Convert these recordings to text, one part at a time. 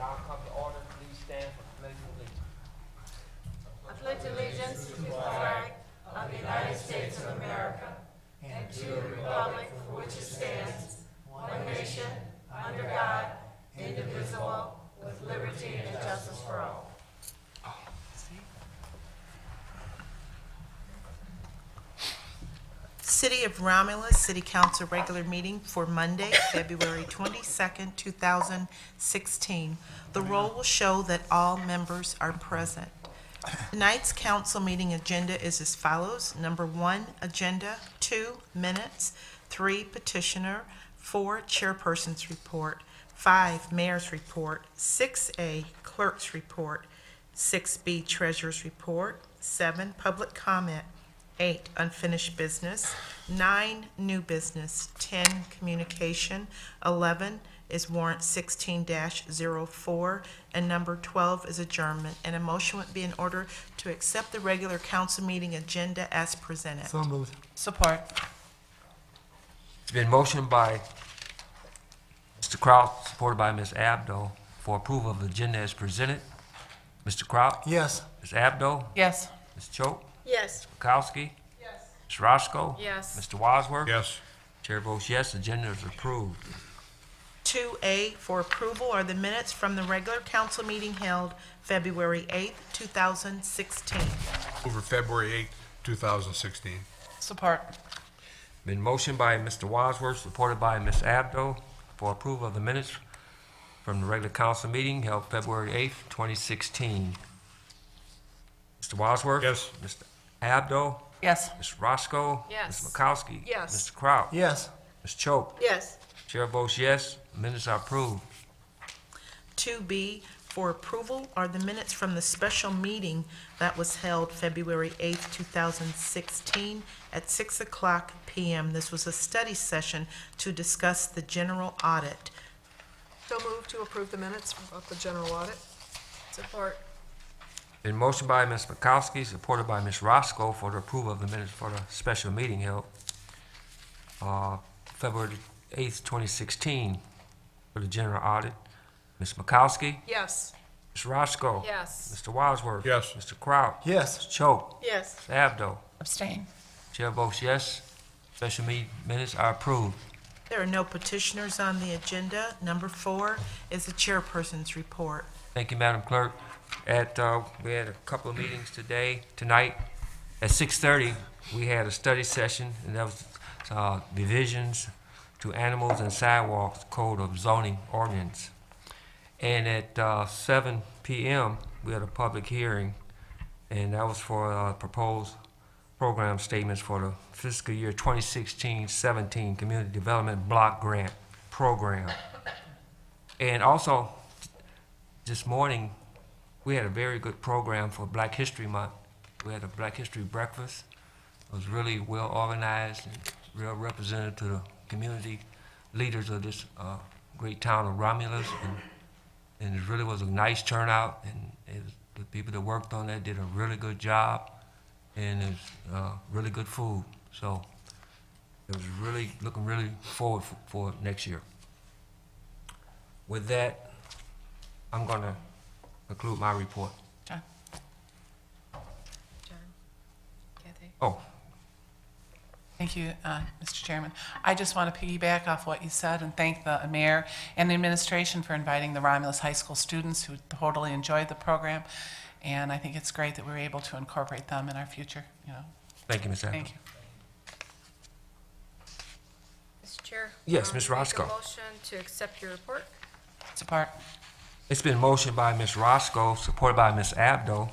now come to order. Please stand for the Pledge of Allegiance. I pledge allegiance to the flag of the United States of America and to the republic for which it stands, one nation, under God, indivisible, with liberty and justice for all. City of Romulus City Council regular meeting for Monday, February 22nd, 2016. The roll will show that all members are present. Tonight's council meeting agenda is as follows. Number 1, agenda. 2, minutes. 3, petitioner. 4, chairperson's report. 5, mayor's report. 6A, clerk's report. 6B, treasurer's report. 7, public comment. 8, unfinished business. 9, new business. 10, communication. 11 is warrant 16-04, and number 12 is adjournment. And a motion would be in order to accept the regular council meeting agenda as presented. So moved. Support. It's been motioned by Mr. Kraut, supported by Ms. Abdo, for approval of the agenda as presented. Mr. Kraut? Yes. Ms. Abdo? Yes. Ms. Choate? Yes. Mikowski? Yes. Ms. Roscoe? Yes. Mr. Wadsworth? Yes. Chair votes yes, agenda is approved. 2A for approval are the minutes from the regular council meeting held February 8th, 2016. Over February 8th, 2016. Support. Been motioned by Mr. Wadsworth, supported by Ms. Abdo, for approval of the minutes from the regular council meeting held February 8th, 2016. Mr. Wadsworth? Yes. Mr. Abdo? Yes. Ms. Roscoe? Yes. Ms. Mikowski? Yes. Mr. Kraut? Yes. Ms. Choate? Yes. Chair votes yes, minutes are approved. 2B for approval are the minutes from the special meeting that was held February 8th, 2016 at 6:00 p.m. This was a study session to discuss the general audit. So move to approve the minutes of the general audit. Support. Been motioned by Ms. Mikowski, supported by Ms. Roscoe, for the approval of the minutes for the special meeting held February 8th, 2016 for the general audit. Ms. Mikowski? Yes. Ms. Roscoe? Yes. Mr. Wadsworth? Yes. Mr. Kraut? Yes. Ms. Choate? Yes. Ms. Abdo? Abstain. Chair votes yes, special meeting minutes are approved. There are no petitioners on the agenda. Number 4 is the chairperson's report. Thank you, Madam Clerk. We had a couple of meetings tonight. At 6:30, we had a study session, and that was divisions to animals and sidewalks code of zoning ordinance. And at 7 p.m., we had a public hearing, and that was for proposed program statements for the fiscal year 2016-17 Community Development Block Grant Program. And also, this morning, we had a very good program for Black History Month. We had a Black History breakfast. It was really well organized and real representative to the community leaders of this great town of Romulus, and it really was a nice turnout, and the people that worked on that did a really good job, and it was really good food. So it was really looking really forward for next year. With that, I'm going to conclude my report. John. Kathy. Oh. Thank you, Mr. Chairman. I just want to piggyback off what you said and thank the mayor and the administration for inviting the Romulus High School students who totally enjoyed the program. And I think it's great that we're able to incorporate them in our future. Thank you, Ms. Adams. Thank you. Mr. Chair. Yes, Ms. Roscoe. Make a motion to accept your report. Support. It's been motioned by Ms. Roscoe, supported by Ms. Abdo,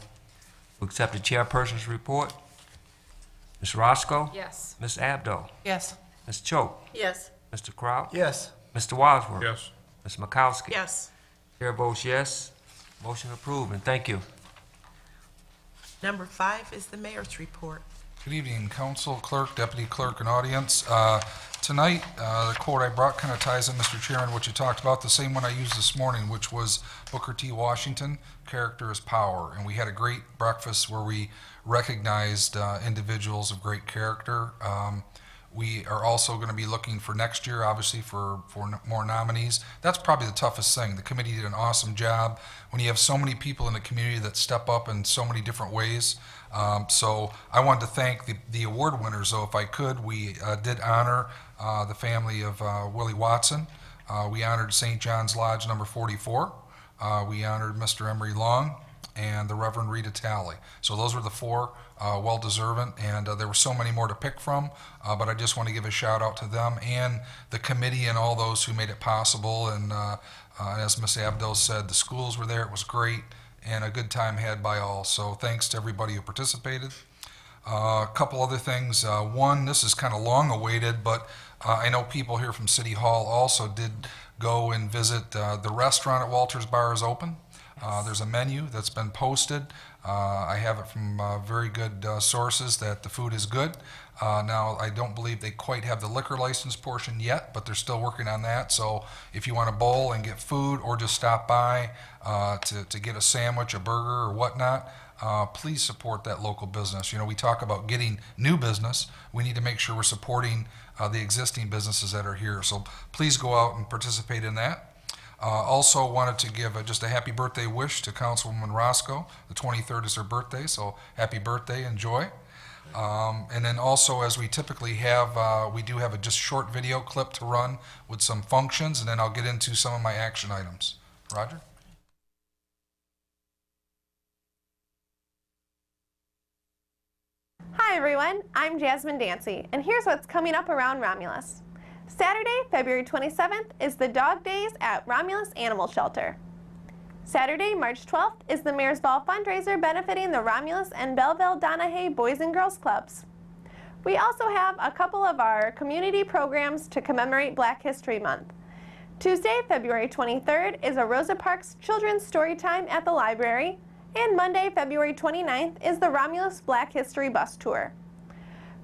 to accept the chairperson's report. Ms. Roscoe? Yes. Ms. Abdo? Yes. Ms. Choate? Yes. Mr. Kraut? Yes. Mr. Wadsworth? Yes. Ms. Mikowski? Yes. Chair votes yes. Motion approved, and thank you. Number 5 is the mayor's report. Good evening, council, clerk, deputy clerk, and audience. Tonight, the quote I brought kind of ties in, Mr. Chairman, what you talked about, the same one I used this morning, which was Booker T. Washington, character is power. And we had a great breakfast where we recognized individuals of great character. We are also going to be looking for next year, obviously, for more nominees. That's probably the toughest thing. The committee did an awesome job. When you have so many people in the community that step up in so many different ways. So I wanted to thank the award winners, though, if I could. We did honor the family of Willie Watson. We honored St. John's Lodge number 44. We honored Mr. Emery Long and the Reverend Rita Talley. So those were the four, well-deserving, and there were so many more to pick from, but I just want to give a shout out to them and the committee and all those who made it possible. And as Ms. Abdo said, the schools were there, it was great, and a good time had by all. So thanks to everybody who participated. A couple other things. One, this is kind of long awaited, but I know people here from City Hall also did go and visit the restaurant at Walter's Bar is open. There's a menu that's been posted. I have it from very good sources that the food is good. Now, I don't believe they quite have the liquor license portion yet, but they're still working on that. So if you want to bowl and get food or just stop by to get a sandwich, a burger, or whatnot, please support that local business. You know, we talk about getting new business. We need to make sure we're supporting the existing businesses that are here. So please go out and participate in that. Also wanted to give just a happy birthday wish to Councilwoman Roscoe. The 23rd is her birthday, so happy birthday, enjoy. And then also, as we typically have, we do have a just short video clip to run with some functions, and then I'll get into some of my action items. Roger? Hi everyone, I'm Jasmine Dancy, and here's what's coming up around Romulus. Saturday, February 27th is the Dog Days at Romulus Animal Shelter. Saturday, March 12th is the Mayor's Ball fundraiser benefiting the Romulus and Belleville-Donahue Boys and Girls Clubs. We also have a couple of our community programs to commemorate Black History Month. Tuesday, February 23rd is a Rosa Parks Children's Storytime at the library, and Monday, February 29th is the Romulus Black History Bus Tour.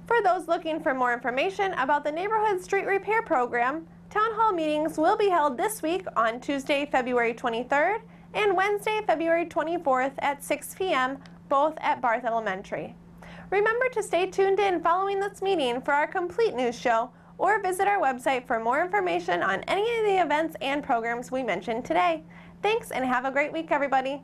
For those looking for more information about the Neighborhood Street Repair Program, town hall meetings will be held this week on Tuesday, February 23rd and Wednesday, February 24th at 6 p.m., both at Barth Elementary. Remember to stay tuned in following this meeting for our complete news show, or visit our website for more information on any of the events and programs we mentioned today. Thanks, and have a great week, everybody.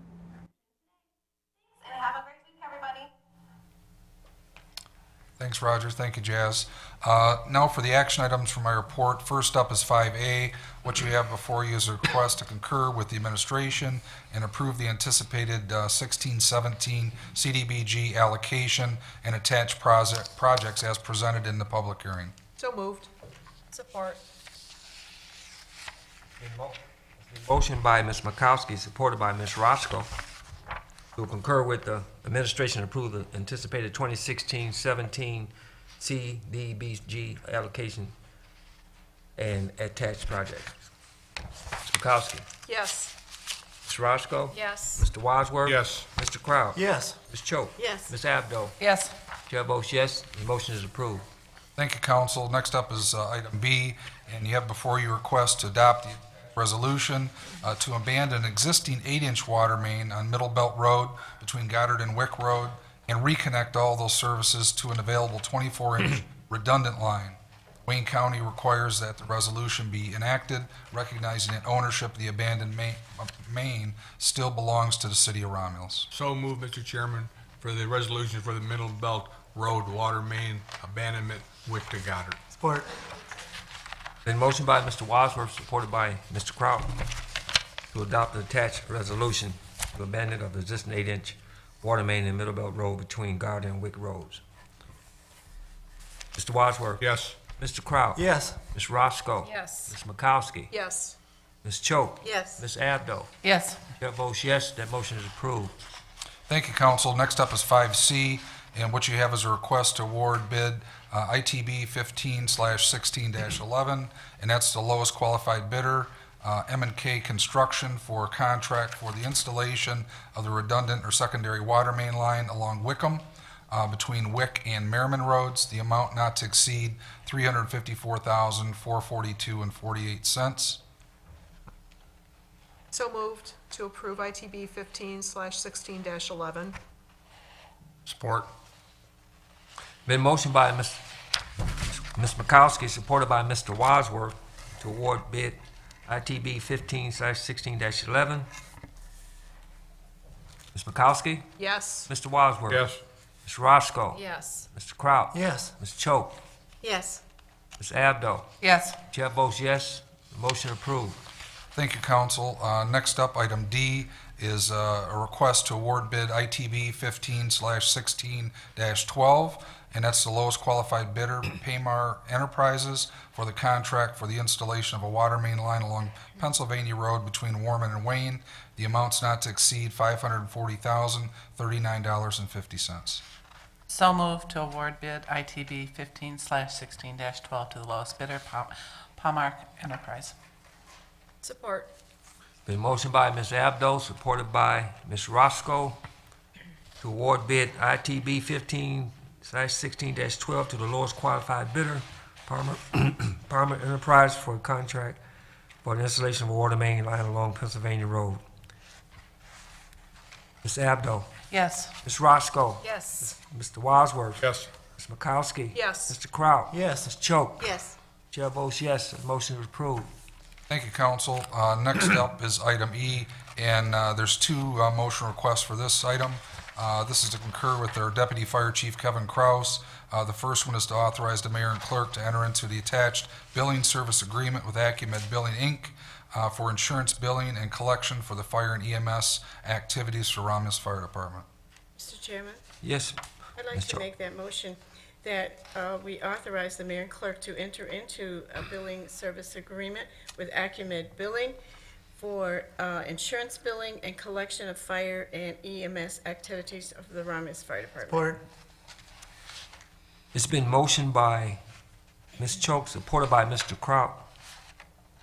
Thanks, Roger. Thank you, Jazz. Now for the action items for my report. First up is 5A. What you have before you is a request to concur with the administration and approve the anticipated 16-17 CDBG allocation and attached projects as presented in the public hearing. So moved. Support. Motion by Ms. Makowski, supported by Ms. Roscoe, to concur with the administration approve the anticipated 2016-17 CDBG allocation and attached projects. Ms. Makowski. Yes. Ms. Roscoe. Yes. Mr. Wadsworth. Yes. Mr. Crowd. Yes. Ms. Choate. Yes. Ms. Abdo. Yes. Chair votes yes, the motion is approved. Thank you, Council. Next up is item B, and you have before you request to adopt the resolution to abandon an existing 8-inch water main on Middle Belt Road between Goddard and Wick Road and reconnect all those services to an available 24-inch redundant line. Wayne County requires that the resolution be enacted, recognizing that ownership of the abandoned main still belongs to the city of Romulus. So moved, Mr. Chairman, for the resolution for the Middle Belt Road water main abandonment Wick to Goddard. Support. Been motion by Mr. Wadsworth, supported by Mr. Crowd, to adopt the attached resolution to abandon of the existing 8-inch water main in Middle Belt Road between Goddard and Wick Roads. Mr. Wadsworth. Yes. Mr. Crowd. Yes. Ms. Roscoe. Yes. Ms. Makowski. Yes. Ms. Choate. Yes. Ms. Abdo. Yes. Chair votes yes, that motion is approved. Thank you, Council. Next up is 5C, and what you have is a request to award bid ITB 15/16-11, and that's the lowest qualified bidder, M&K Construction, for a contract for the installation of the redundant or secondary water main line along Wickham between Wick and Merriman Roads, the amount not to exceed $354,442.48. So moved to approve ITB 15/16-11. Support. Been motion by Ms. Ms. Makowski, supported by Mr. Wadsworth, to award bid ITB 15/16-11. Ms. Makowski? Yes. Mr. Wadsworth? Yes. Ms. Roscoe? Yes. Mr. Kraut? Yes. Ms. Choate? Yes. Ms. Abdo? Yes. Chair votes yes, the motion approved. Thank you, council. Next up, item D is a request to award bid ITB 15/16-12, and that's the lowest qualified bidder, Paymar Enterprises, for the contract for the installation of a water main line along Pennsylvania Road between Warman and Wayne. The amount's not to exceed $540,039.50. So moved to award bid ITB 15/16-12 to the lowest bidder, Palmark Enterprise. Support. Been motioned by Ms. Abdo, supported by Ms. Roscoe, to award bid ITB 15/16-12 to the lowest qualified bidder, Palmer Enterprise, for a contract for the installation of a water main line along Pennsylvania Road. Ms. Abdo? Yes. Ms. Roscoe? Yes. Mr. Wadsworth? Yes. Ms. Makowski? Yes. Mr. Kraut? Yes. Ms. Choate? Yes. Chair votes yes, the motion is approved. Thank you, council. Next up is item E, and there's two motion requests for this item. This is to concur with our Deputy Fire Chief Kevin Kraus. The first one is to authorize the mayor and clerk to enter into the attached billing service agreement with Acumed Billing, Inc. For insurance billing and collection for the fire and EMS activities for Romulus Fire Department. Mr. Chairman, Yes, I'd like Ms. to Choate. make that motion that we authorize the mayor and clerk to enter into a billing service agreement with Acumed Billing for insurance billing and collection of fire and EMS activities of the Romulus Fire Department. It's been motioned by Ms. Choate, supported by Mr. Kraut,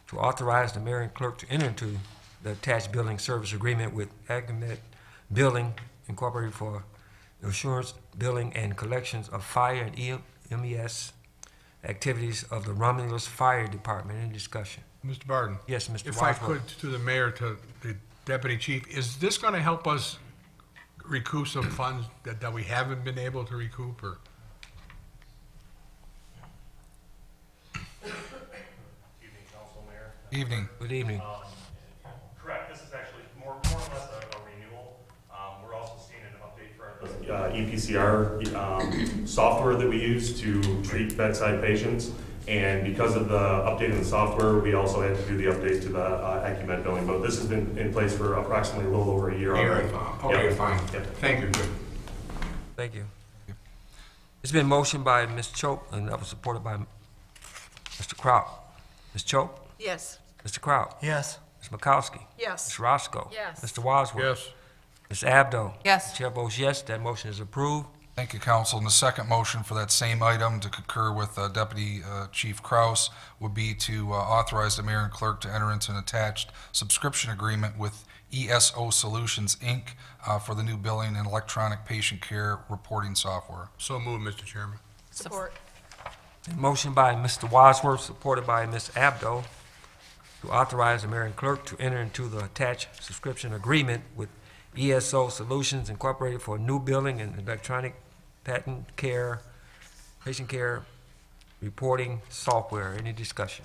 to authorize the mayor and clerk to enter into the attached billing service agreement with Acumed Billing Incorporated for insurance billing and collections of fire and EMS activities of the Romulus Fire Department. Any discussion? Mr. Barden? Yes, Mr. If I Wadsworth. could, to the mayor, to the deputy chief, is this going to help us recoup some funds that we haven't been able to recoup, or? Evening, Council Mayor. Evening. Good evening. Correct, this is actually more or less a renewal. We're also seeing an update for our EPCR software that we use to treat bedside patients. And because of the update in the software, we also had to do the update to the Acumed billing. But this has been in place for approximately a little over a year already. Okay, Yep. fine. Yep. Thank you. Good. Thank you. It's been motioned by Ms. Choate, and that was supported by Mr. Kraut. Ms. Choate? Yes. Mr. Kraut? Yes. Ms. Makowski? Yes. Ms. Roscoe? Yes. Mr. Wadsworth? Yes. Ms. Abdo? Yes. Chair votes yes, that motion is approved. Thank you, council. And the second motion for that same item to concur with Deputy Chief Kraus would be to authorize the mayor and clerk to enter into an attached subscription agreement with ESO Solutions, Inc. For the new billing and electronic patient care reporting software. So moved, Mr. Chairman. Support. Motion by Mr. Wadsworth, supported by Ms. Abdo, to authorize the mayor and clerk to enter into the attached subscription agreement with ESO Solutions Incorporated for new billing and electronic patient care reporting software. Any discussion?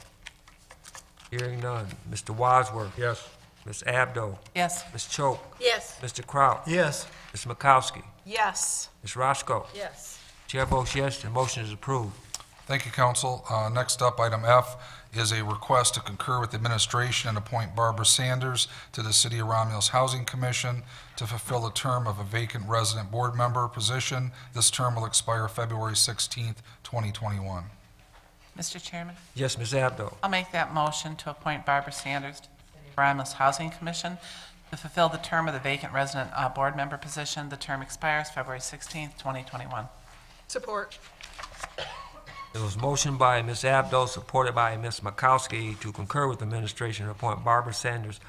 Hearing none. Mr. Wadsworth? Yes. Ms. Abdo? Yes. Ms. Choate? Yes. Mr. Kraut? Yes. Ms. Makowski? Yes. Ms. Roscoe? Yes. Chair votes yes, the motion is approved. Thank you, council. Next up, item F is a request to concur with the administration and appoint Barbara Sanders to the City of Romulus Housing Commission to fulfill the term of a vacant resident board member position. This term will expire February 16th, 2021. Mr. Chairman, Yes, Ms. Abdo. I'll make that motion to appoint Barbara Sanders to the Romulus Housing Commission to fulfill the term of the vacant resident board member position. The term expires February 16th, 2021. Support. It was motioned by Ms. Abdo, supported by Ms. Makowski, to concur with the administration and appoint Barbara Sanders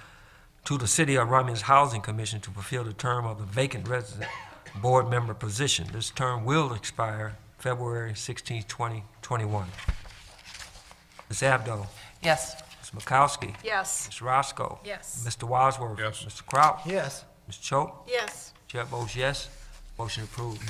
to the City of Romulus Housing Commission to fulfill the term of the vacant resident board member position. This term will expire February 16, 2021. Ms. Abdo, Yes. Ms. Makowski, Yes. Ms. Roscoe, Yes. Mr. Wadsworth, Yes. Mr. Kraut, Yes. Ms. Choate, Yes. Chair votes yes, motion approved.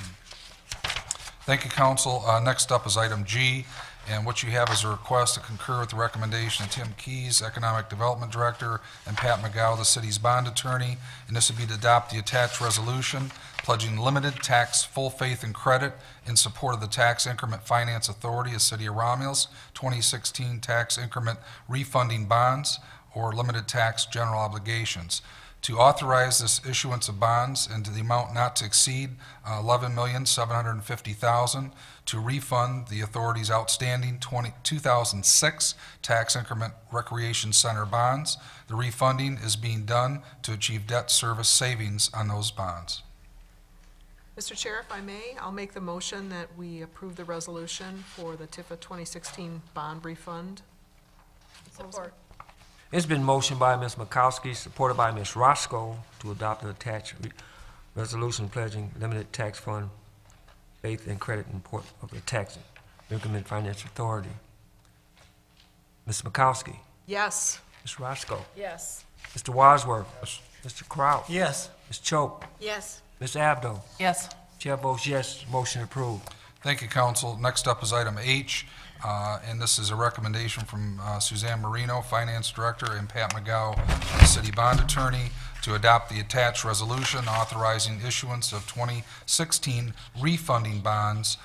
Thank you, council. Next up is item G, And what you have is a request to concur with the recommendation of Tim Keys, Economic Development Director, and Pat McGow, the city's bond attorney. And this would be to adopt the attached resolution pledging limited tax full faith and credit in support of the Tax Increment Finance Authority of City of Romulus 2016 Tax Increment Refunding Bonds or Limited Tax General Obligations, to authorize this issuance of bonds and to the amount not to exceed $11,750,000 to refund the authority's outstanding 2006 tax increment recreation center bonds. The refunding is being done to achieve debt service savings on those bonds. Mr. Chair, if I may, I'll make the motion that we approve the resolution for the TIFA 2016 bond refund. Support. It's been motioned by Ms. Makowski, supported by Ms. Roscoe, to adopt the attached resolution pledging limited tax fund faith and credit in support of the Tax Increment Finance Authority. Ms. Makowski. Yes. Ms. Roscoe. Yes. Mr. Wadsworth. Mr. Kraut. Yes. Ms. Choate. Yes. Ms. Abdo. Yes. Chair votes yes, motion approved. Thank you, Council. Next up is item H, and this is a recommendation from Suzanne Marino, Finance Director, and Pat McGow, the City Bond Attorney, to adopt the attached resolution authorizing issuance of 2016 refunding bonds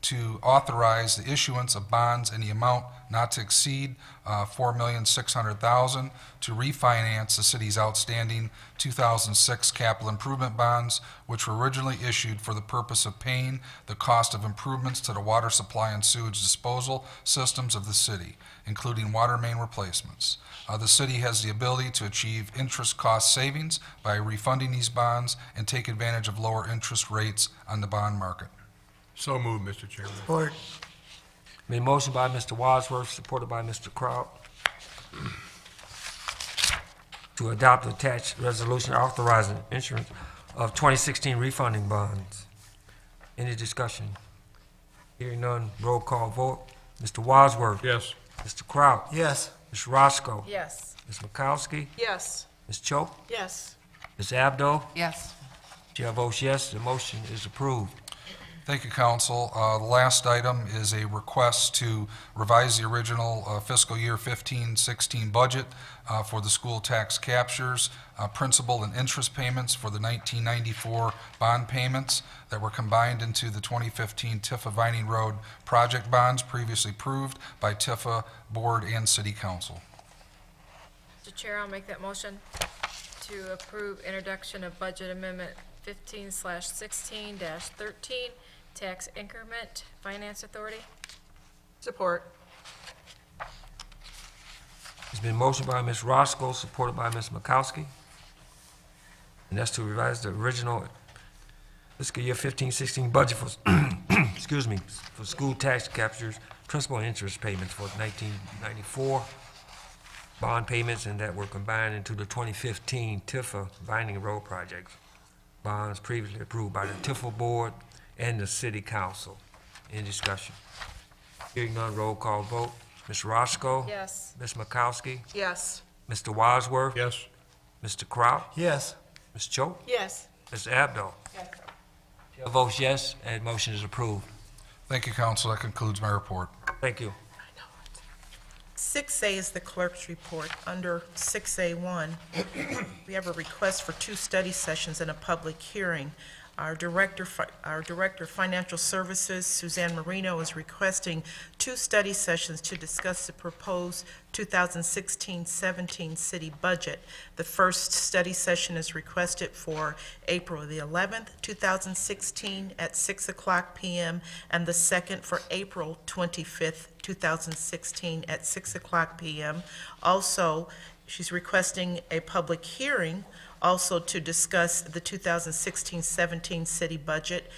to authorize the issuance of bonds in the amount not to exceed $4,600,000 to refinance the city's outstanding 2006 capital improvement bonds, which were originally issued for the purpose of paying the cost of improvements to the water supply and sewage disposal systems of the city, including water main replacements. The city has the ability to achieve interest cost savings by refunding these bonds and take advantage of lower interest rates on the bond market. So moved, Mr. Chairman. Support. Been motioned by Mr. Wadsworth, supported by Mr. Kraut, to adopt the attached resolution authorizing issuance of 2016 refunding bonds. Any discussion? Hearing none, roll call vote. Mr. Wadsworth. Yes. Mr. Kraut. Yes. Ms. Roscoe. Yes. Ms. Makowski. Yes. Ms. Choate. Yes. Ms. Abdo. Yes. Chair votes yes, the motion is approved. Thank you, Council. The last item is a request to revise the original fiscal year 15-16 budget for the school tax captures, principal and interest payments for the 1994 bond payments that were combined into the 2015 Tifa Vining Road project bonds previously approved by Tifa Board and City Council. Mr. Chair, I'll make that motion to approve introduction of budget amendment 15/16-13, Tax Increment Finance Authority. Support. It's been motioned by Ms. Roscoe, supported by Ms. Makowski. And that's to revise the original fiscal year 15-16 budget for, excuse me, for school tax captures, principal and interest payments for 1994 bond payments, and that were combined into the 2015 Tifa Vining Road projects bonds previously approved by the Tifa Board and the City Council. Any discussion? Hearing none, roll call vote. Ms. Roscoe? Yes. Ms. Makowski? Yes. Mr. Wadsworth? Yes. Mr. Kraut? Yes. Ms. Choate? Yes. Ms. Abdo? Yes. Chair votes yes, and motion is approved. Thank you, Council. That concludes my report. Thank you. 6A is the clerk's report. Under 6A1, we have a request for 2 study sessions and a public hearing. Our Director of Financial Services, Suzanne Marino, is requesting 2 study sessions to discuss the proposed 2016-17 city budget. The first study session is requested for April the 11th, 2016 at 6:00 p.m. and the second for April 25th, 2016 at 6:00 p.m. Also, she's requesting a public hearing also to discuss the 2016-17 city budget.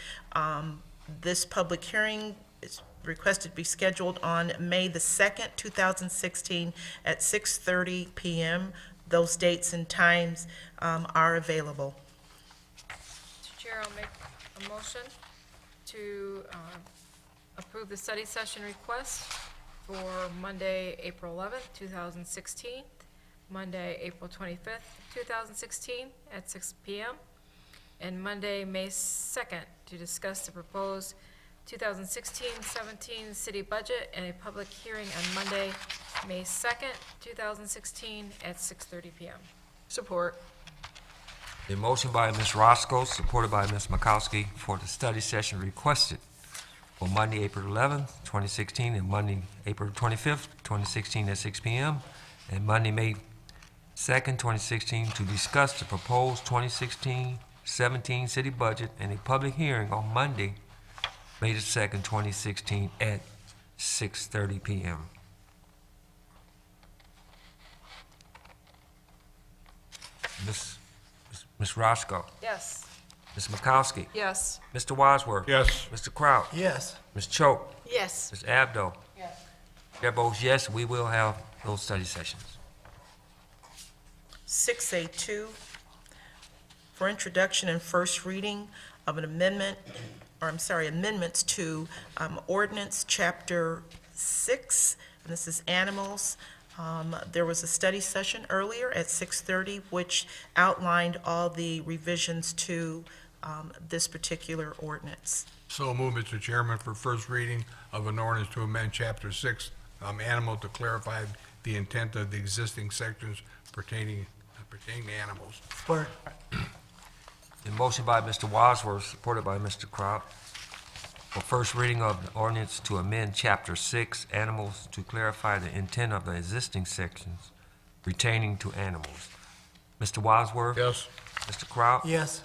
This public hearing is requested to be scheduled on May the 2nd, 2016 at 6:30 p.m. Those dates and times are available. Mr. Chair, I'll make a motion to approve the study session request for Monday, April 11th, 2016, Monday, April 25th, 2016 at 6 p.m., and Monday, May 2nd, to discuss the proposed 2016-17 city budget and a public hearing on Monday, May 2nd, 2016 at 6:30 PM. Support. A motion by Ms. Roscoe, supported by Ms. Makowski, for the study session requested for Monday, April 11th, 2016, and Monday, April 25th, 2016 at 6 p.m., and Monday, May 2nd, 2016, to discuss the proposed 2016-17 city budget and a public hearing on Monday, May the 2nd, 2016 at 6:30 p.m. Ms. Roscoe, Yes. Ms. Makowski, Yes. Mr. Wadsworth. Yes. Mr. Kraut. Yes. Ms. Choate. Yes. Ms. Abdo. Yes. Chair votes yes, we will have those study sessions. 6A2, for introduction and first reading of an amendment, amendments to ordinance chapter 6, and this is animals. There was a study session earlier at 6:30, which outlined all the revisions to this particular ordinance. So move, Mr. Chairman, for first reading of an ordinance to amend Chapter 6, animal, to clarify the intent of the existing sections pertaining to animals. Support. A motion by Mr. Wadsworth, supported by Mr. Kraut, for first reading of the ordinance to amend Chapter 6, animals, to clarify the intent of the existing sections pertaining to animals. Mr. Wadsworth? Yes. Mr. Kraut? Yes.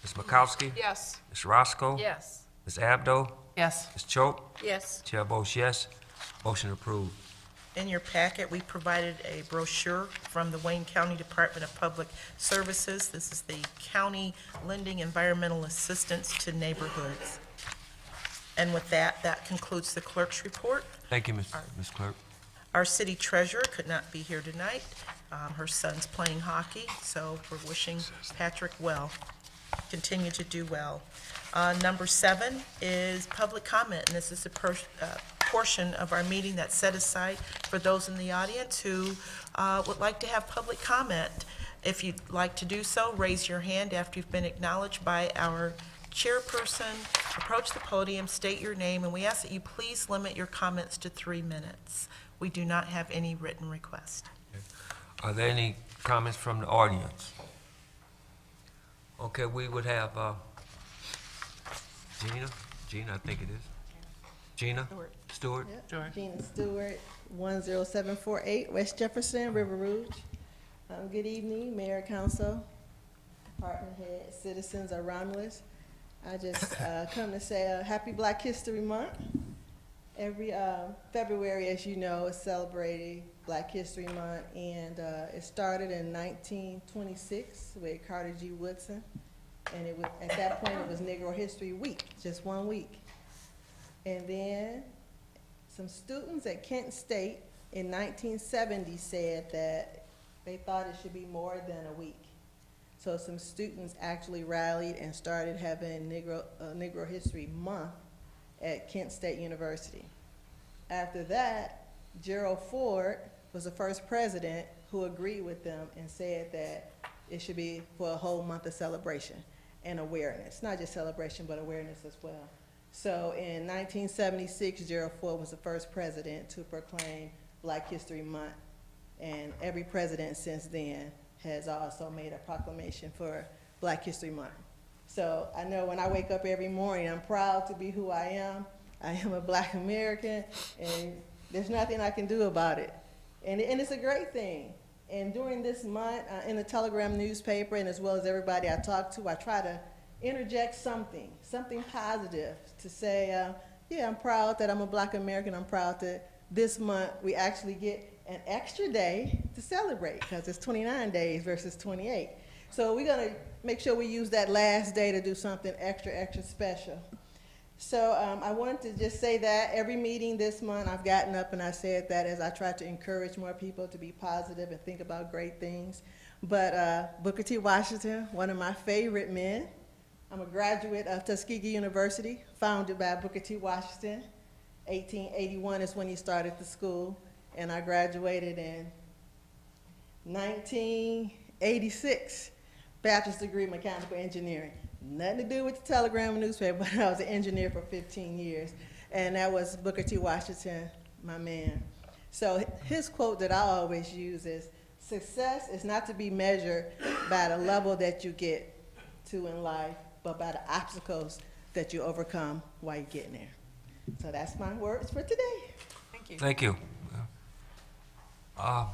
Ms. Makowski? Yes. Ms. Roscoe? Yes. Ms. Abdo? Yes. Ms. Choate? Yes. Chair votes yes, motion approved. In your packet, we provided a brochure from the Wayne County Department of Public Services. This is the County Lending Environmental Assistance to Neighborhoods. And with that, that concludes the clerk's report. Thank you, Ms. Clerk. Our city treasurer could not be here tonight. Her son's playing hockey, so we're wishing Patrick well. Continue to do well. Number 7 is public comment, and this is a portion of our meeting that's set aside for those in the audience who would like to have public comment. If you'd like to do so, raise your hand after you've been acknowledged by our chairperson. Approach the podium, state your name, and we ask that you please limit your comments to 3 minutes. We do not have any written request. Are there any comments from the audience? Okay, we would have Gina, I think it is. Gina Stewart. George. Gina Stewart, 10748 West Jefferson, River Rouge. Good evening, Mayor, Council, Department Head, citizens of Romulus. I just come to say happy Black History Month. Every February, as you know, is celebrated Black History Month, and it started in 1926 with Carter G. Woodson, and it was, at that point it was Negro History Week, just 1 week. And then some students at Kent State in 1970 said that they thought it should be more than a week. So some students actually rallied and started having Negro History Month at Kent State University. After that, Gerald Ford was the first president who agreed with them and said that it should be for a whole month of celebration and awareness. Not just celebration, but awareness as well. So in 1976, Gerald Ford was the first president to proclaim Black History Month, and every president since then has also made a proclamation for Black History Month. So I know when I wake up every morning, I'm proud to be who I am. I am a Black American, and there's nothing I can do about it. And it's a great thing. And during this month, in the Telegram newspaper, and as well as everybody I talk to, I try to interject something positive to say, yeah, I'm proud that I'm a Black American. I'm proud that this month we actually get an extra day to celebrate, because it's 29 days versus 28. So we're gonna make sure we use that last day to do something extra special. So I wanted to just say that every meeting this month I've gotten up and I said that as I try to encourage more people to be positive and think about great things. But Booker T. Washington, one of my favorite men. I'm a graduate of Tuskegee University, founded by Booker T. Washington. 1881 is when he started the school, and I graduated in 1986, bachelor's degree in mechanical engineering. nothing to do with the Telegram newspaper, but I was an engineer for 15 years. And that was Booker T. Washington, my man. So his quote that I always use is, success is not to be measured by the level that you get to in life, but by the obstacles that you overcome while you're getting there. So that's my words for today. Thank you. Thank you.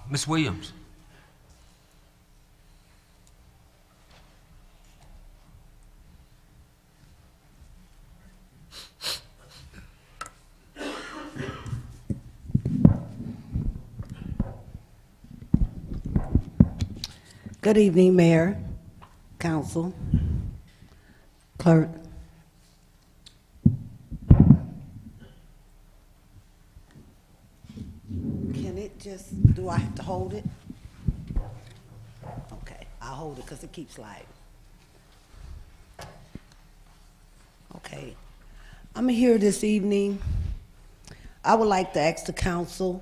Ms. Williams? Good evening, Mayor, Council, Clerk. Can it just, do I have to hold it? Okay, I'll hold it because it keeps sliding. Okay, I'm here this evening. I would like to ask the council,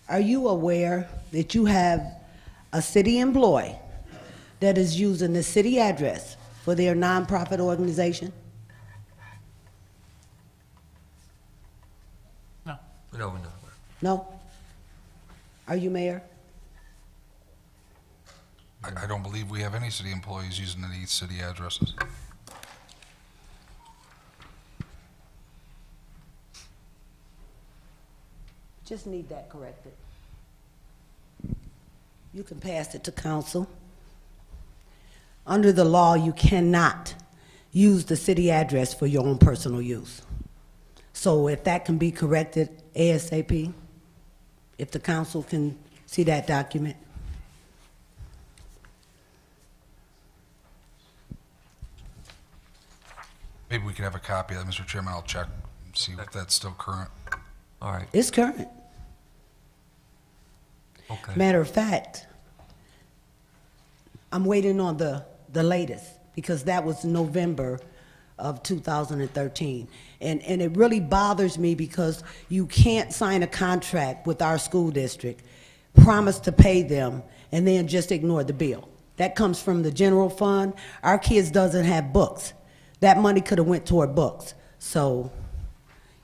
are you aware that you have a city employee that is using the city address for their nonprofit organization? No. No, no. No? Are you, Mayor? I don't believe we have any city employees using any city addresses. Just need that corrected. You can pass it to council. Under the law, you cannot use the city address for your own personal use. So if that can be corrected ASAP, if the council can see that document. Maybe we could have a copy of that, Mr. Chairman. I'll check and see if that's still current. All right. It's current. Okay. Matter of fact, I'm waiting on the latest, because that was November of 2013. And it really bothers me because you can't sign a contract with our school district, promise to pay them, and then just ignore the bill. That comes from the general fund. Our kids doesn't have books. That money could have went toward books. So,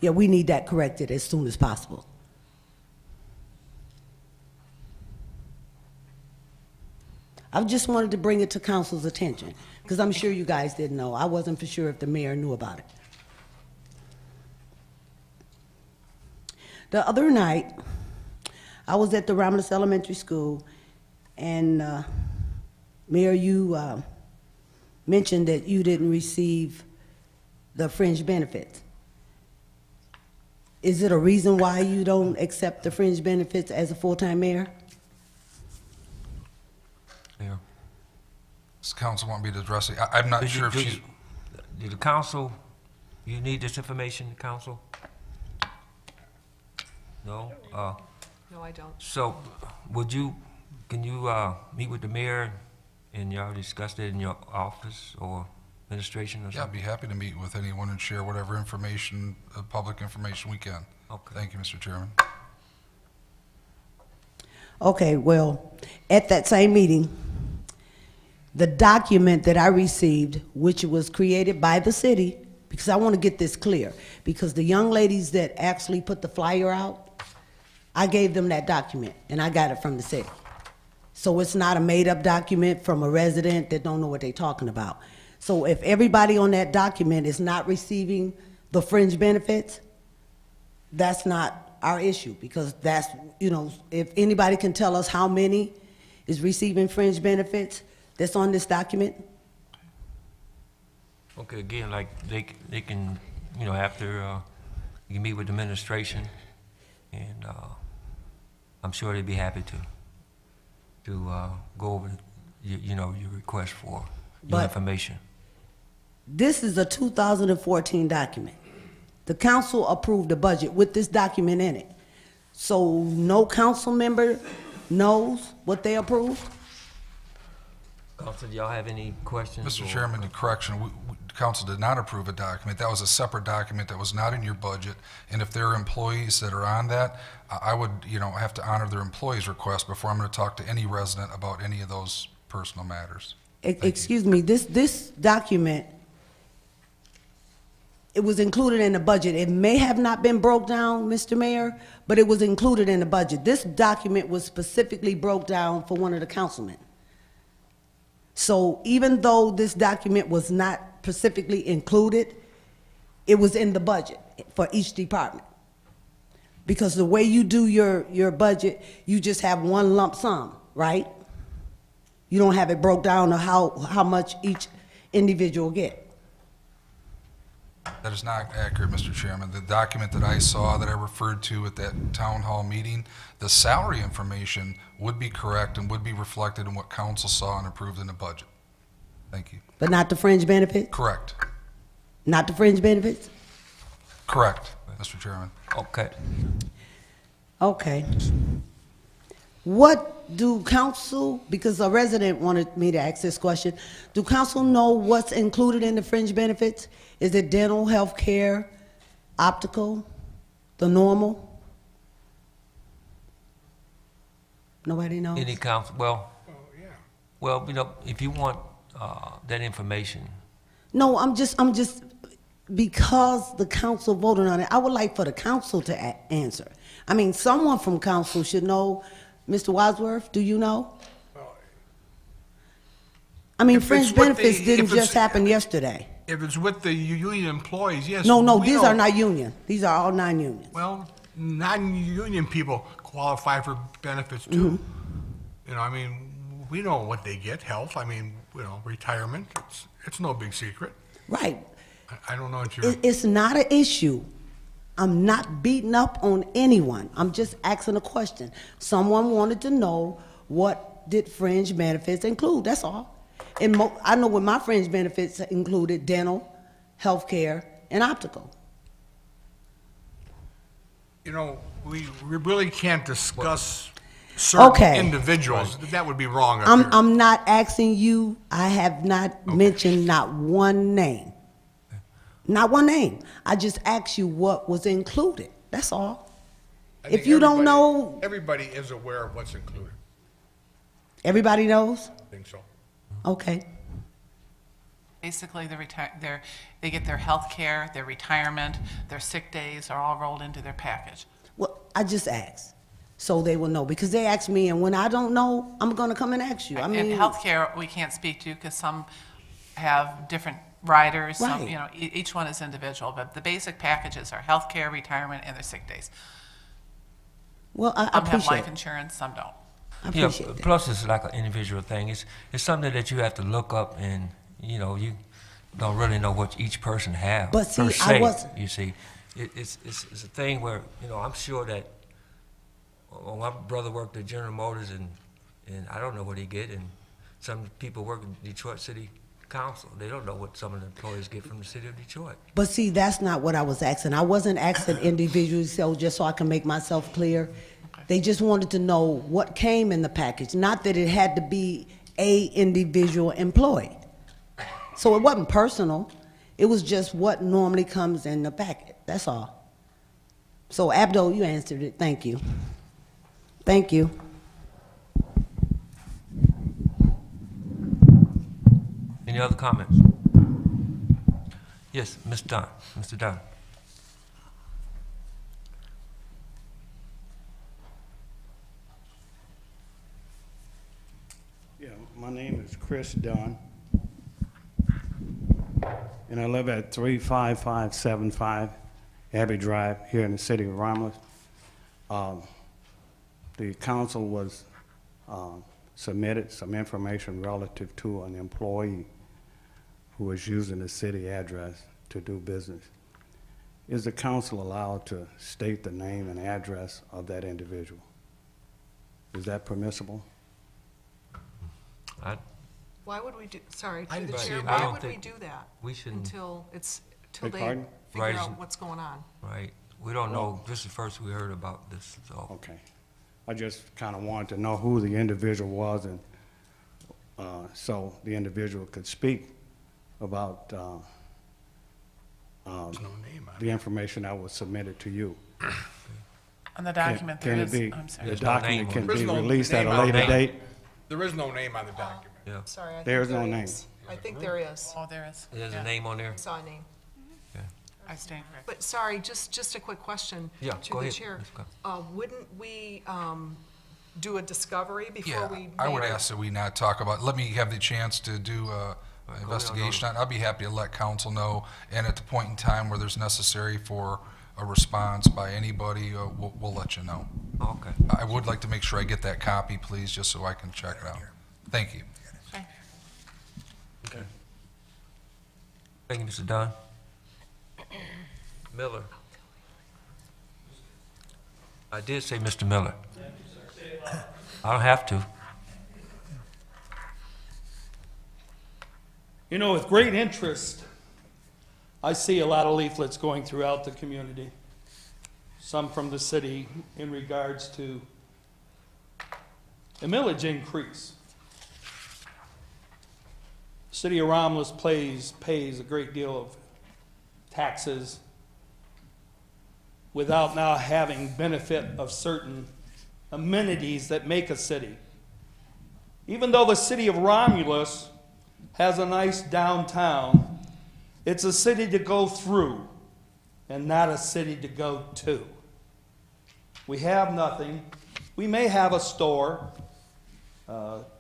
yeah, we need that corrected as soon as possible. I just wanted to bring it to council's attention, because I'm sure you guys didn't know. I wasn't for sure if the mayor knew about it. The other night, I was at the Romulus Elementary School, and Mayor, you mentioned that you didn't receive the fringe benefits. Is it a reason why you don't accept the fringe benefits as a full-time mayor? Yeah. Does the council want me to address it? I'm not sure if she's... Did the council, you need this information, council? No? No, I don't. So, can you meet with the mayor and y'all discuss it in your office or administration or Yeah, I'd something? be happy to meet with anyone and share whatever information, public information we can. Okay. Thank you, Mr. Chairman. Okay, well, at that same meeting, the document that I received, which was created by the city, because I want to get this clear, because the young ladies that actually put the flyer out, I gave them that document, and I got it from the city. So it's not a made-up document from a resident that don't know what they're talking about. So if everybody on that document is not receiving the fringe benefits, that's not our issue, because that's, you know, if anybody can tell us how many is receiving fringe benefits that's on this document. Okay, again, like they can, you know, after you meet with the administration, and I'm sure they'd be happy to go over, you know, your request for your But information. this is a 2014 document. The council approved the budget with this document in it. So no council member knows what they approved? Council, do y'all have any questions? Mr. or- Chairman, the correction, the council did not approve a document. That was a separate document that was not in your budget. And if there are employees that are on that, I would, you know, have to honor their employees' request before I'm going to talk to any resident about any of those personal matters. excuse me, this document, it was included in the budget. It may have not been broke down, Mr. Mayor, but it was included in the budget. This document was specifically broke down for one of the councilmen. So even though this document was not specifically included, it was in the budget for each department. Because the way you do your budget, you just have one lump sum, right? You don't have it broke down to how much each individual get. That is not accurate, Mr. Chairman. The document that I saw that I referred to at that town hall meeting, the salary information would be correct and would be reflected in what council saw and approved in the budget. Thank you. But not the fringe benefits? Correct. Not the fringe benefits? Correct, Mr. Chairman. Okay. Okay. What do council, because a resident wanted me to ask this question, do council know what's included in the fringe benefits? Is it dental, health care, optical, the normal? Nobody knows? Any council, well, yeah. well, you know, if you want that information, No, I'm just, because the council voted on it, I would like for the council to answer. I mean, someone from council should know. Mr. Wadsworth, do you know? I mean, If fringe it's what benefits they- didn't if it's- just happen yesterday. If it's with the union employees, yes. No, we these know. are not union. These are all non-union. Well, non-union people qualify for benefits too. You know, I mean, we know what they get, health, I mean, you know, retirement, it's no big secret. Right. I don't know what you're, It's not an issue. I'm not beating up on anyone. I'm just asking a question. Someone wanted to know what did fringe benefits include, that's all. And I know what my fringe benefits included dental, health care, and optical. you know, we really can't discuss certain Okay. individuals. That would be wrong up here. I'm not asking you, I have not mentioned not one name. Not one name. I just asked you what was included, that's all. I If think you don't everybody- know, Everybody is aware of what's included, everybody knows? I think so. Okay. Basically, they get their health care, their retirement, their sick days are all rolled into their package. Well, I just asked, so they will know, because they asked me, and when I don't know, I'm gonna come and ask you. I mean, And healthcare, we can't speak to because some have different riders, some, Right. you know, each one is individual, but the basic packages are healthcare, retirement, and their sick days. well, I Some have appreciate life it. insurance, some don't. I yeah, appreciate that. plus it's like an individual thing. It's something that you have to look up, and you know, you don't really know what each person have. But see, per I se, wasn't- You see, it's a thing where, you know, I'm sure that well, my brother worked at General Motors, and I don't know what he get, and some people work in Detroit City Council. They don't know what some of the employees get from the city of Detroit. But see, that's not what I was asking. I wasn't asking individually, so just so I can make myself clear. They just wanted to know what came in the package, not that it had to be a individual employee. So it wasn't personal. It was just what normally comes in the packet, that's all. So Abdul, you answered it, thank you. Thank you. Any other comments? Yes, Ms. Dunn. Mr. Dunn. Yeah, my name is Chris Dunn, and I live at 35575 Abbey Drive here in the city of Romulus. The council was submitted some information relative to an employee who is using the city address to do business. Is the council allowed to state the name and address of that individual? Is that permissible? Why would we do, sorry, I to the didn't see chair, it. I why don't would we think do that? we shouldn't- Until Beg they pardon? figure Right. out what's going on. Right. We don't know. This is the first we heard about this, so. Okay. I just kind of wanted to know who the individual was, and so the individual could speak about There's no name on it. the information that was submitted to you. On the document, there Can it is, be, I'm sorry. the There's no document name on can it. There's be no released at name a on later it. date? There is no name on the document. Yeah. Sorry, I think There's no there name. is. I think there is. Oh, there is. There's Yeah. a name on there? I saw a name. I stand corrected. But sorry, just a quick question Yeah, to go the ahead. chair. Let's go. Wouldn't we do a discovery before Yeah, we? I would made a- ask that we not talk about, let me have the chance to do a investigation on it. I'll be happy to let council know, and at the point in time where there's necessary for a response by anybody, we'll let you know. Okay. I would like to make sure I get that copy, please, just so I can check it out. Thank you. Okay. Thank you, Mr. Dunn. Miller. I did say Mr. Miller. I don't have to. You know, with great interest, I see a lot of leaflets going throughout the community, some from the city in regards to a millage increase. The city of Romulus pays a great deal of taxes without now having benefit of certain amenities that make a city. Even though the city of Romulus has a nice downtown, it's a city to go through and not a city to go to. We have nothing. We may have a store,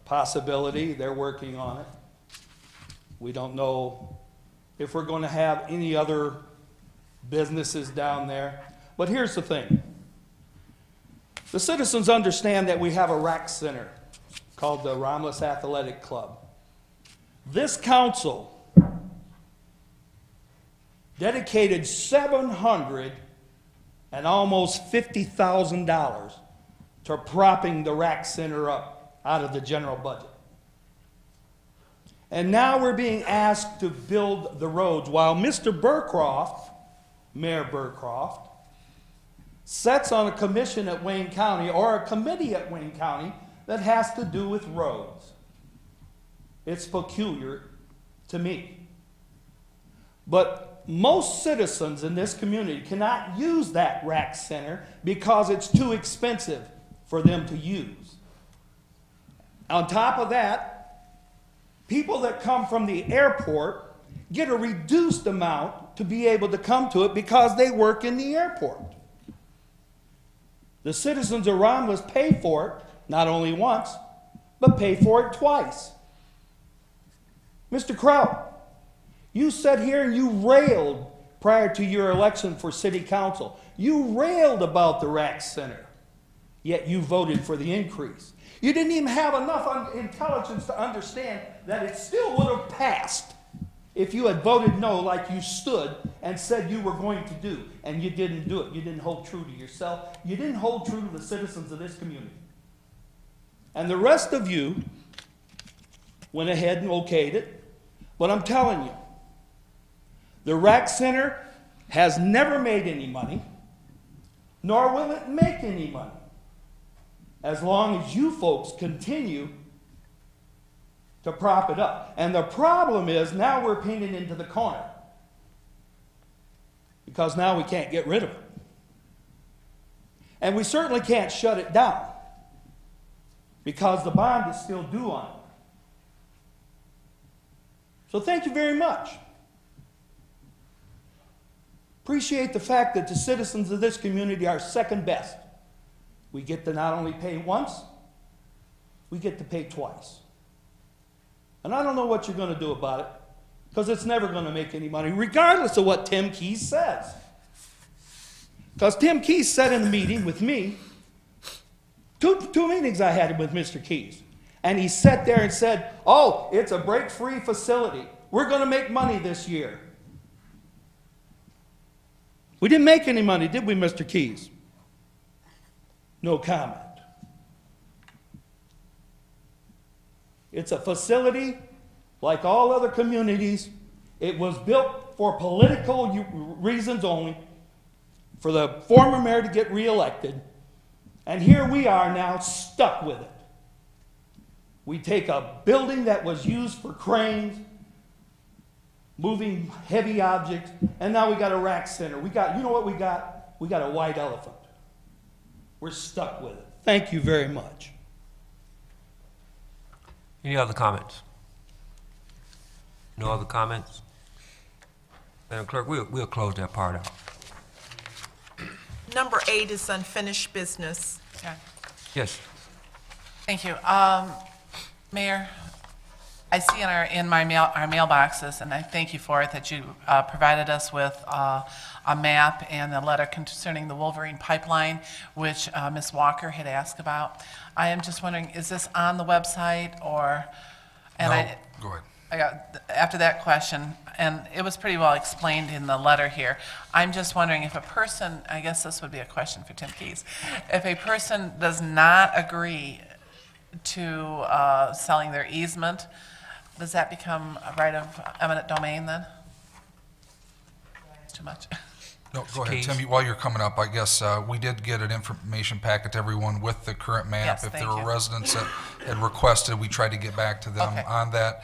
possibility, they're working on it. We don't know if we're going to have any other businesses down there. But here's the thing. The citizens understand that we have a rec center called the Romulus Athletic Club. This council dedicated $700 and almost $50,000 to propping the rec center up out of the general budget. And now we're being asked to build the roads while Mr. Burcroft, Mayor Burcroft, sits on a commission at Wayne County or a committee at Wayne County that has to do with roads. It's peculiar to me. But most citizens in this community cannot use that rec center because it's too expensive for them to use. On top of that, people that come from the airport get a reduced amount to be able to come to it because they work in the airport. The citizens of Romulus pay for it, not only once, but pay for it twice. Mr. Kraut, you sat here and you railed prior to your election for city council. You railed about the rec center, yet you voted for the increase. You didn't even have enough intelligence to understand that it still would have passed if you had voted no like you stood and said you were going to do, and you didn't do it. You didn't hold true to yourself. You didn't hold true to the citizens of this community. And the rest of you went ahead and okayed it. But I'm telling you, the rec center has never made any money, nor will it make any money, as long as you folks continue to prop it up. And the problem is now we're painted into the corner because now we can't get rid of it. And we certainly can't shut it down because the bond is still due on it. So thank you very much. Appreciate the fact that the citizens of this community are second best. We get to not only pay once, we get to pay twice. And I don't know what you're going to do about it, because it's never going to make any money, regardless of what Tim Keys says. Because Tim Keys said in a meeting with me, two meetings I had with Mr. Keys, and he sat there and said, oh, it's a break-free facility. We're going to make money this year. We didn't make any money, did we, Mr. Keys? No comment. It's a facility like all other communities. It was built for political reasons only, for the former mayor to get reelected. And here we are now stuck with it. We take a building that was used for cranes, moving heavy objects, and now we got a rec center. We got, you know what we got? We got a white elephant. We're stuck with it. Thank you very much. Any other comments? No other comments? Madam Clerk, we'll close that part out. Number 8 is unfinished business. Yeah. Yes. Thank you. Mayor, I see in our mailboxes, and I thank you for it, that you provided us with a map and a letter concerning the Wolverine pipeline, which Ms. Walker had asked about. I am just wondering, is this on the website, or? And No, go ahead. I got, after that question, and it was pretty well explained in the letter here, I'm just wondering if a person, I guess this would be a question for Tim Keyes, if a person does not agree to selling their easement, does that become a right of eminent domain then? It's too much. No, go ahead, Keys. Tim, while you're coming up, I guess we did get an information packet to everyone with the current map. Yes, If there thank were you. residents that had requested, we tried to get back to them Okay. on that.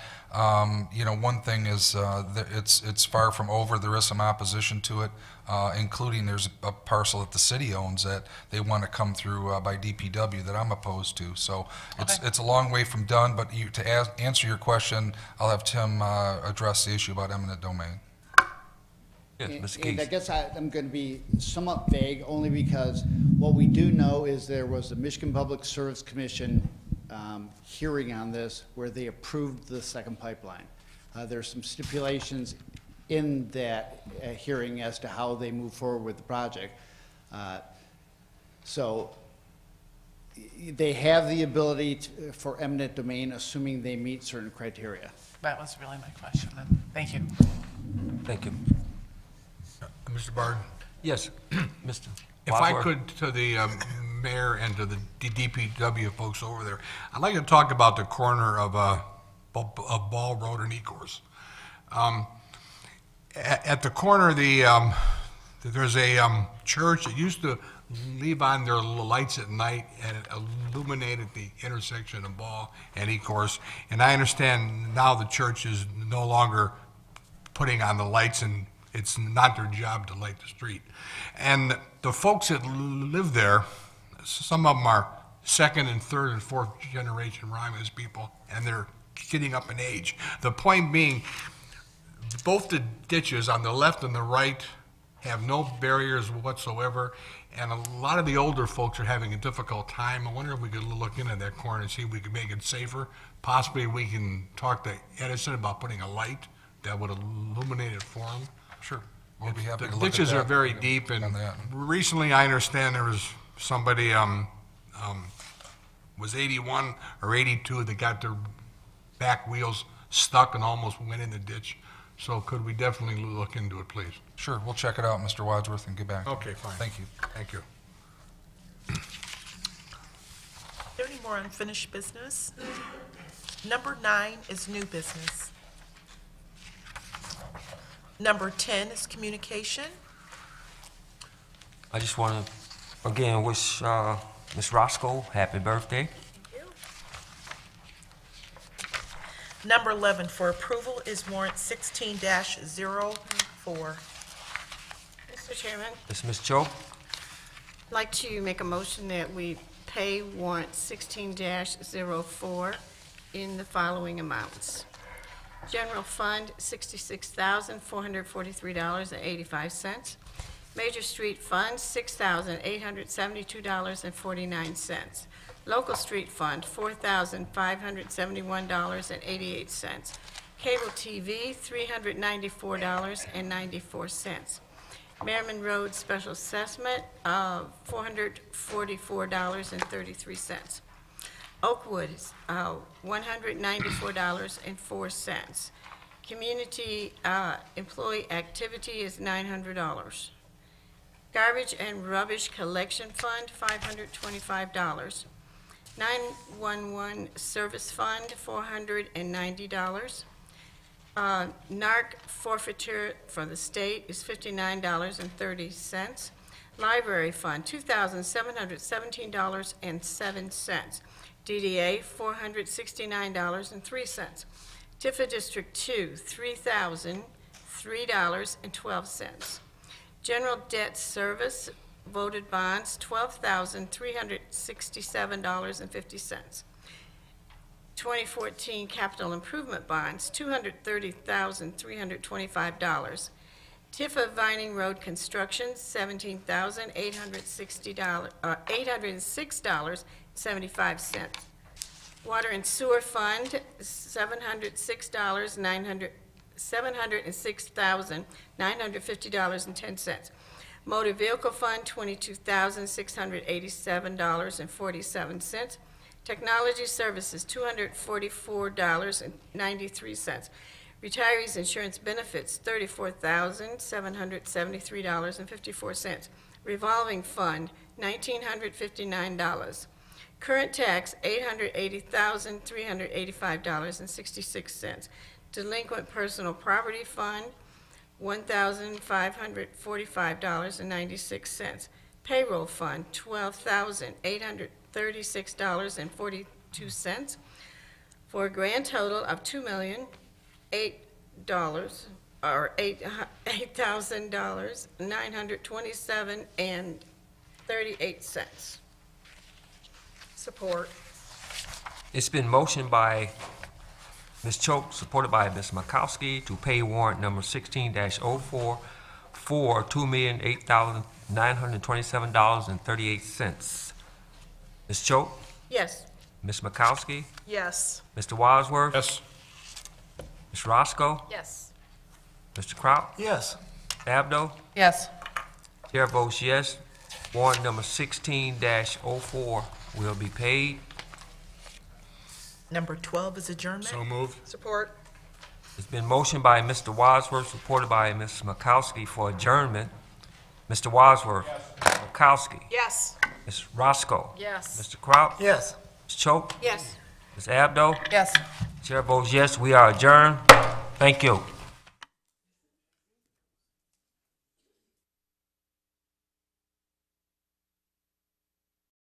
You know, one thing is that it's far from over. There is some opposition to it, including there's a parcel that the city owns that they want to come through by DPW that I'm opposed to. So it's a long way from done, but to answer your question, I'll have Tim address the issue about eminent domain. Yes, And- Mr. And Keys. I guess I'm going to be somewhat vague, only because what we do know is there was a Michigan Public Service Commission hearing on this where they approved the second pipeline. There's some stipulations in that hearing as to how they move forward with the project. So they have the ability for eminent domain, assuming they meet certain criteria. That was really my question, then. Thank you. Thank you. Mr. Barton? Yes, Mr. If I Wadsworth. could, to the mayor and to the DPW folks over there, I'd like to talk about the corner of Ball Road and Ecorse. At the corner, there's a church that used to leave on their lights at night, and it illuminated the intersection of Ball and Ecorse. And I understand now the church is no longer putting on the lights, and it's not their job to light the street. And the folks that live there, some of them are second and third and fourth generation Romulus people, and they're getting up in age. The point being, both the ditches on the left and the right have no barriers whatsoever, and a lot of the older folks are having a difficult time. I wonder if we could look into that corner and see if we could make it safer. Possibly we can talk to Edison about putting a light that would illuminate it for them. Sure. We'll be happy The to look at ditches that. are very deep, and On that. recently I understand there was somebody, was 81 or 82 that got their back wheels stuck and almost went in the ditch. So could we definitely look into it, please? Sure, we'll check it out, Mr. Wadsworth, and get back. Okay, fine. Thank you. Thank you. Is there any more unfinished business? Number 9 is new business. Number 10 is communication. I just want to, again, wish Ms. Roscoe happy birthday. Number 11 for approval is warrant 16-04. Mr. Chairman, This is Ms. Cho. I'd like to make a motion that we pay warrant 16-04 in the following amounts. General Fund, $66,443.85. Major Street Fund, $6,872.49. Local Street Fund, $4,571.88. Cable TV, $394.94. Merriman Road Special Assessment, $444.33. Oakwood, $194.04. Community employee activity is $900. Garbage and Rubbish Collection Fund, $525. 911 Service Fund, $490. NARC forfeiture for the state is $59.30. Library Fund, $2,717.07. DDA, $469.03. Tifa District 2, $3,003.12. General Debt Service, voted bonds, $12,367.50. 2014 capital improvement bonds, $230,325. Tifa Vining Road construction, $806.75. Water and sewer fund, $706,950.10. Motor vehicle fund, $22,687.47. Technology services, $244.93. Retirees insurance benefits, $34,773.54. Revolving fund, $1,959. Current tax, $880,385.66. Delinquent personal property fund, $1,545.96. Payroll fund, $12,836.42, for a grand total of $8,000,927.38. Support. It's been motioned by Ms. Choate, supported by Ms. Makowski, to pay warrant number 16-04 for $2,008,927.38. Ms. Choate? Yes. Ms. Makowski? Yes. Mr. Wadsworth? Yes. Ms. Roscoe? Yes. Mr. Crop? Yes. Abdo? Yes. Chair votes yes. Warrant number 16-04 will be paid. Number 12 is adjournment. So moved. Support. It's been motioned by Mr. Wadsworth, supported by Ms. Makowski for adjournment. Mr. Wadsworth? Yes. Makowski? Yes. Ms. Roscoe? Yes. Mr. Crop? Yes. Ms. Choate? Yes. Ms. Abdo? Yes. Chair votes yes. We are adjourned. Thank you.